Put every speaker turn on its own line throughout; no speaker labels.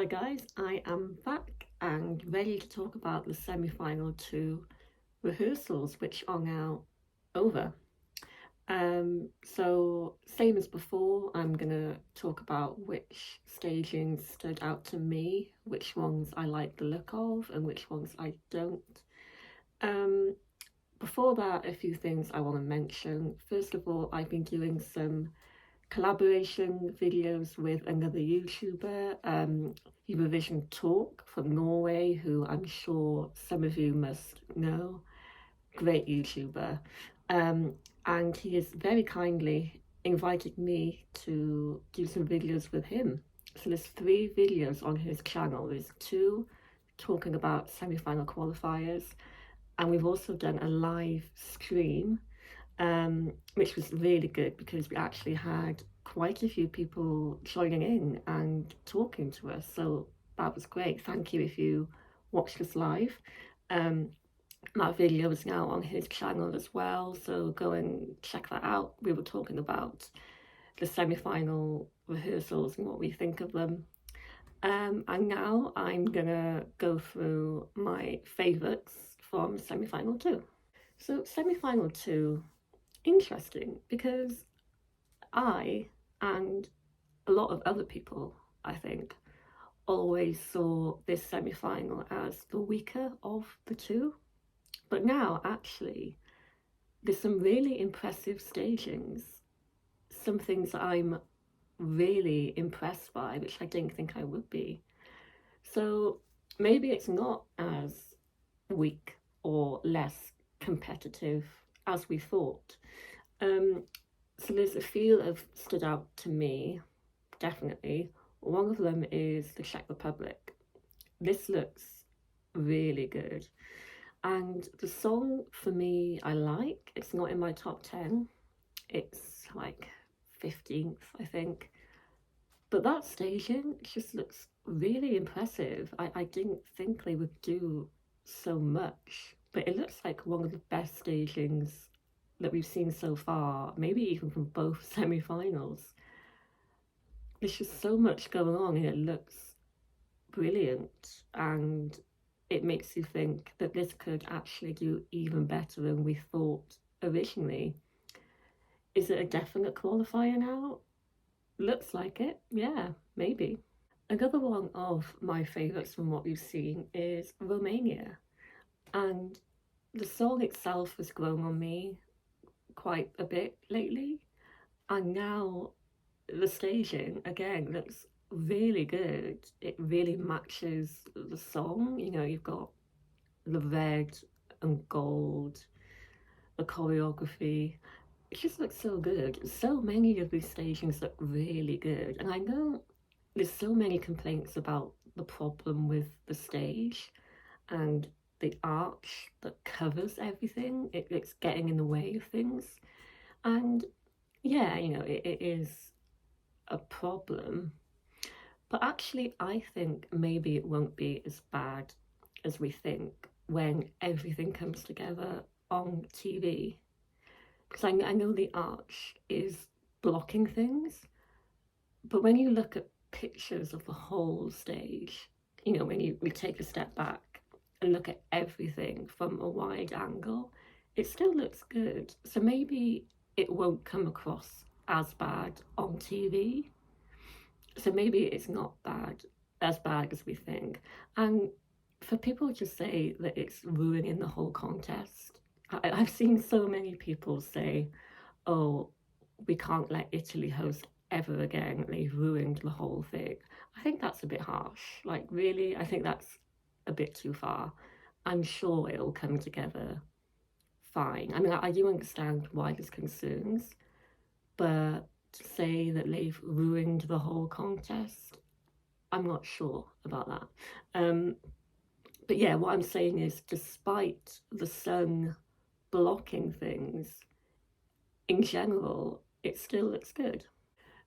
Hi guys, I am back and ready to talk about the semi-final to rehearsals, which are now over. So same as before, I'm gonna talk about which stagings stood out to me, which ones I like the look of, and which ones I don't. Um, Before that, a few things I want to mention. First of all, I've been doing some collaboration videos with another YouTuber, Eurovision Talk from Norway, who I'm sure some of you must know. Great YouTuber. Um, and he has very kindly invited me to do some videos with him. So there's 3 videos on his channel. There's 2 talking about semi-final qualifiers, and we've also done a live stream, which was really good because we actually had quite a few people joining in and talking to us. So that was great. Thank you if you watched us live. Um, that video is now on his channel as well, so go and check that out. We were talking about the semi-final rehearsals and what we think of them. And now I'm gonna go through my favourites from semi-final 2. So semi-final 2, interesting because I and a lot of other people, I think, always saw this semi-final as the weaker of the 2. But now, actually, there's some really impressive stagings, some things that I'm really impressed by, which I didn't think I would be. So maybe it's not as weak or less competitive as we thought. So there's a few that have stood out to me, definitely. One of them is the Czech Republic. This looks really good. And the song, for me, I like. It's not in my top 10. It's like 15th, I think. But that staging just looks really impressive. I didn't think they would do so much, but it looks like one of the best stagings that we've seen so far, maybe even from both semi-finals. There's just so much going on and it looks brilliant, and it makes you think that this could actually do even better than we thought originally. Is it a definite qualifier now? Looks like it, yeah, maybe. Another one of my favourites from what we've seen is Romania, and the song itself has grown on me quite a bit lately, and now the staging again looks really good. It really matches the song. You know, you've got the red and gold, the choreography. It just looks so good. So many of these stagings look really good, and I know there's so many complaints about the problem with the stage and the arch that covers everything. It's getting in the way of things, and yeah, you know, it is a problem. But actually, I think maybe it won't be as bad as we think when everything comes together on TV. Because I know the arch is blocking things, but when you look at pictures of the whole stage, you know, when we take a step back and look at everything from a wide angle, it still looks good. So maybe it won't come across as bad on TV. So maybe it's not as bad as we think. And for people to say that it's ruining the whole contest, I've seen so many people say, oh, we can't let Italy host ever again. They've ruined the whole thing. I think that's a bit harsh. Like, really, I think that's a bit too far. I'm sure it'll come together fine. I mean, I do understand why there's concerns, but to say that they've ruined the whole contest, I'm not sure about that. But yeah, what I'm saying is, despite the sun blocking things, in general, it still looks good.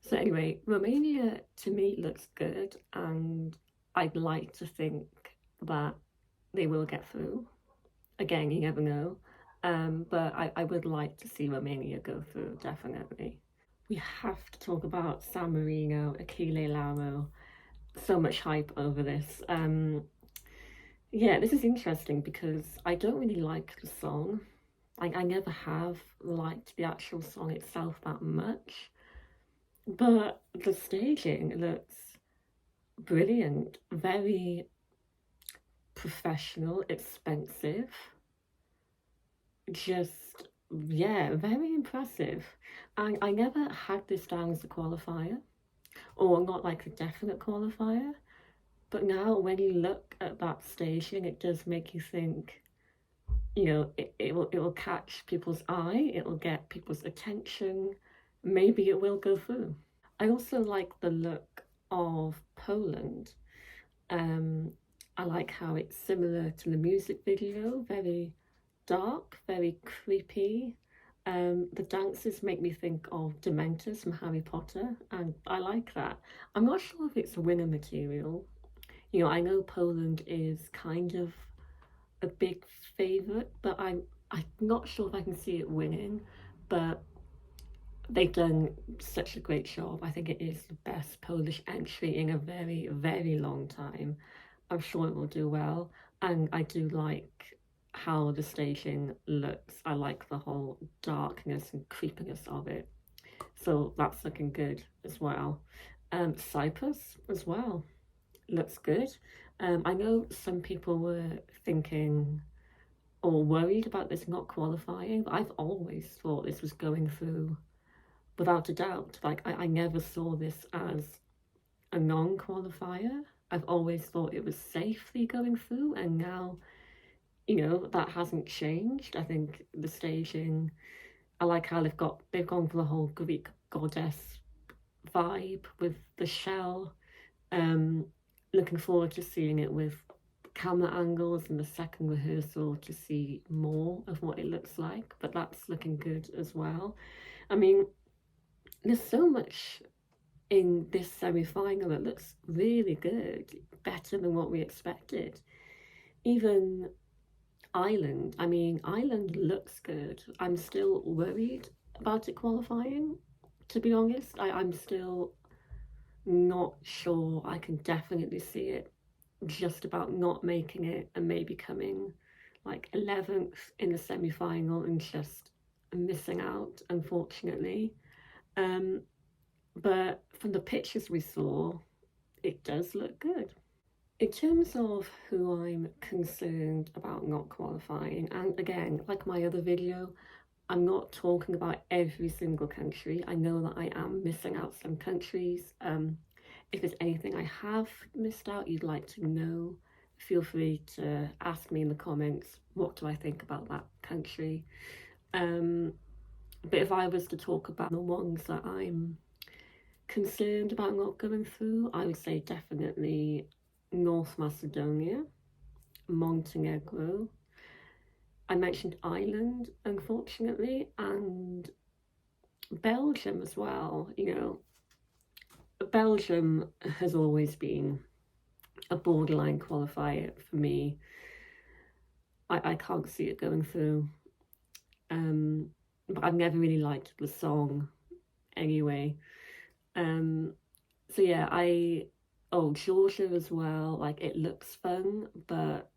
So anyway, Romania to me looks good, and I'd like to think that they will get through. Again, you never know. But I would like to see Romania go through, definitely. We have to talk about San Marino, Achille Lauro. so much hype over this. Yeah, this is interesting because I don't really like the song. I never have liked the actual song itself that much, but the staging looks brilliant, very professional, expensive, just, yeah, very impressive. And I never had this down as a qualifier, or not like a definite qualifier, but now when you look at that staging, it does make you think, it will catch people's eye, it will get people's attention, maybe it will go through. I also like the look of Poland. Um, I like how it's similar to the music video, very dark, very creepy. The dances make me think of Dementors from Harry Potter, and I like that. I'm not sure if it's winner material. I know Poland is kind of a big favourite, but I'm not sure if I can see it winning. But they've done such a great job. I think it is the best Polish entry in a very, very long time. I'm sure it will do well. And I do like how the staging looks. I like the whole darkness and creepiness of it. So that's looking good as well. Cyprus as well looks good. I know some people were thinking or worried about this not qualifying, but I've always thought this was going through without a doubt. Like, I never saw this as a non-qualifier. I've always thought it was safely going through, and now, that hasn't changed. I think the staging, I like how they've gone for the whole Greek goddess vibe with the shell. Looking forward to seeing it with camera angles in the second rehearsal to see more of what it looks like, but that's looking good as well. I mean, there's so much in this semi-final that looks really good, better than what we expected. Even Ireland, Ireland looks good. I'm still worried about it qualifying, to be honest. I'm still not sure. I can definitely see it just about not making it and maybe coming like 11th in the semi-final and just missing out, unfortunately. But from the pictures we saw, it does look good. In terms of who I'm concerned about not qualifying, and again, like my other video, I'm not talking about every single country. I know that I am missing out some countries. If there's anything I have missed out you'd like to know, feel free to ask me in the comments, what do I think about that country? But if I was to talk about the ones that I'm concerned about not going through, I would say definitely North Macedonia, Montenegro. I mentioned Ireland, unfortunately, and Belgium as well. Belgium has always been a borderline qualifier for me. I can't see it going through. But I've never really liked the song anyway. So yeah, Georgia as well, like it looks fun, but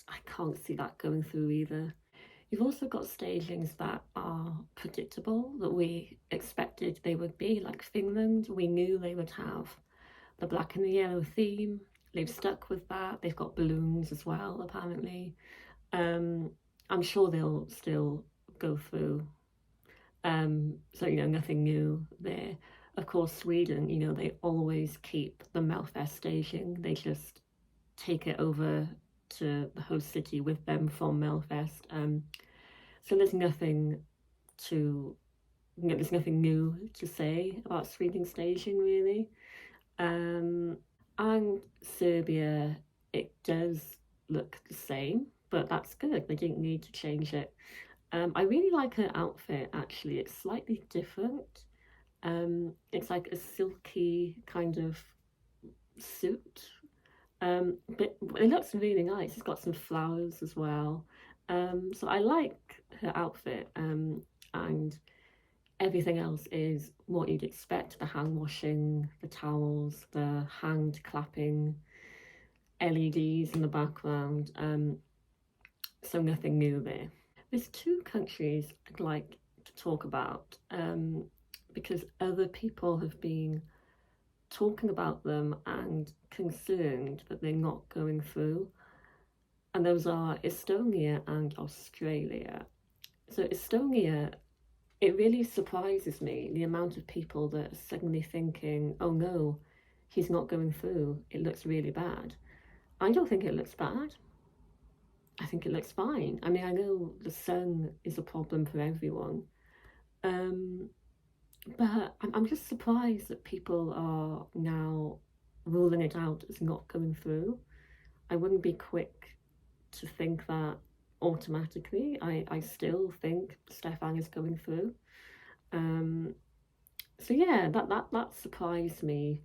I can't see that going through either. You've also got stagings that are predictable, that we expected they would be, like Finland. We knew they would have the black and the yellow theme. They've stuck with that. They've got balloons as well, apparently. I'm sure they'll still go through. So, nothing new there. Of course, Sweden, they always keep the Melfest staging. They just take it over to the host city with them from Melfest. So there's nothing new to say about Sweden staging, really. And Serbia, it does look the same, but that's good. They didn't need to change it. I really like her outfit, actually. It's slightly different. It's like a silky kind of suit. But it looks really nice. It's got some flowers as well. So I like her outfit. And Everything else is what you'd expect: the hand washing, the towels, the hand clapping, LEDs in the background. So nothing new there. There's two countries I'd like to talk about because other people have been talking about them and concerned that they're not going through. And those are Estonia and Australia. So Estonia, it really surprises me the amount of people that are suddenly thinking, oh no, he's not going through, it looks really bad. I don't think it looks bad. I think it looks fine. I mean, I know the sun is a problem for everyone, um, but I'm just surprised that people are now ruling it out as not going through. I wouldn't be quick to think that automatically. I still think Stefan is going through. Um, so yeah, that surprised me,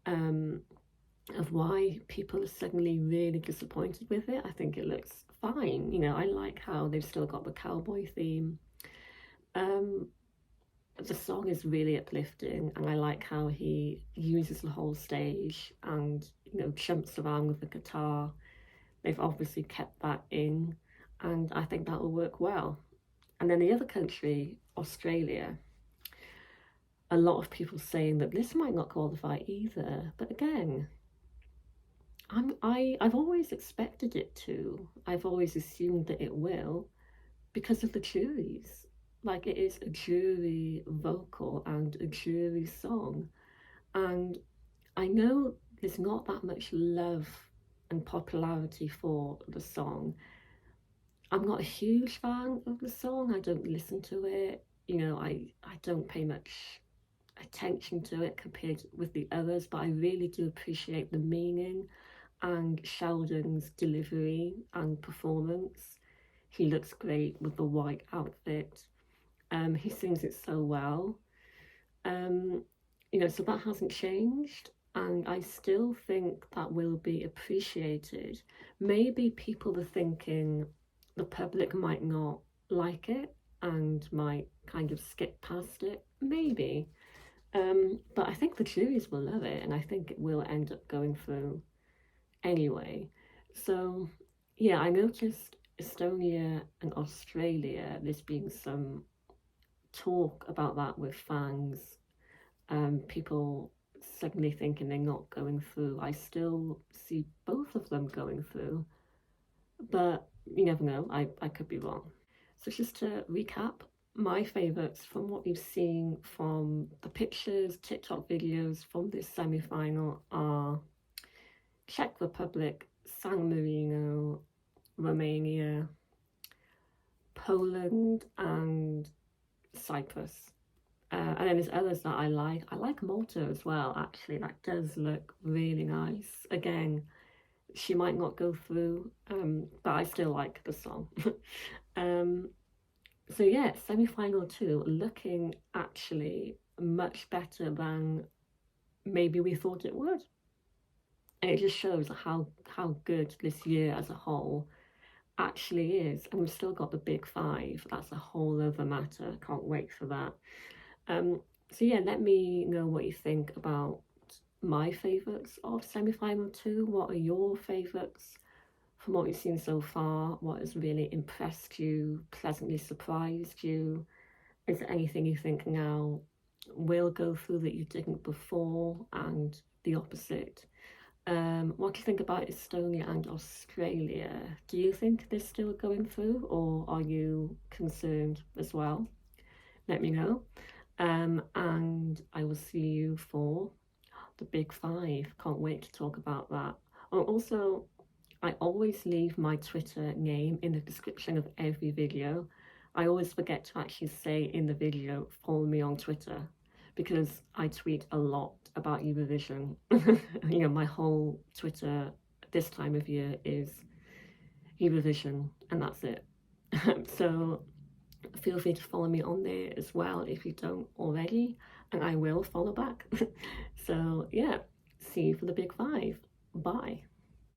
um, of why people are suddenly really disappointed with it. I think it looks fine. You know, I like how they've still got the cowboy theme. Um, the song is really uplifting, and I like how he uses the whole stage and, you know, jumps around with the guitar. They've obviously kept that in, and I think that will work well. And then the other country, Australia, a lot of people saying that this might not qualify either. But again, I've always expected it to. I've always assumed that it will because of the juries. Like, it is a jury vocal and a jury song. And I know there's not that much love and popularity for the song. I'm not a huge fan of the song. I don't listen to it. You know, I don't pay much attention to it compared with the others, but I really do appreciate the meaning and Sheldon's delivery and performance. He looks great with the white outfit. He sings it so well. Um, you know, so that hasn't changed, and I still think that will be appreciated. Maybe people are thinking the public might not like it and might kind of skip past it, maybe. But I think the juries will love it, and I think it will end up going through anyway. So, yeah, I noticed Estonia and Australia, there's been some talk about that with fans, people suddenly thinking they're not going through. I still see both of them going through, but you never know, I could be wrong. So, just to recap, my favourites from what we've seen from the pictures, TikTok videos from this semi final are Czech Republic, San Marino, Romania, Poland, and Cyprus. And then there's others that I like. I like Malta as well, actually. That does look really nice. Again, she might not go through, but I still like the song. um, so yeah, semi-final two, looking actually much better than maybe we thought it would. And it just shows how good this year as a whole actually is. And we've still got the big five. That's a whole other matter. Can't wait for that. So yeah, let me know what you think about my favourites of semi-final two. What are your favourites from what you've seen so far? What has really impressed you, pleasantly surprised you? Is there anything you think now will go through that you didn't before, and the opposite? What do you think about Estonia and Australia? Do you think they're still going through, or are you concerned as well? Let me know. And I will see you for the big five. Can't wait to talk about that. Oh, also, I always leave my Twitter name in the description of every video. I always forget to actually say in the video, follow me on Twitter, because I tweet a lot about Eurovision. You know, my whole Twitter this time of year is Eurovision, and that's it. So feel free to follow me on there as well if you don't already, and I will follow back. So yeah, see you for the big five. Bye.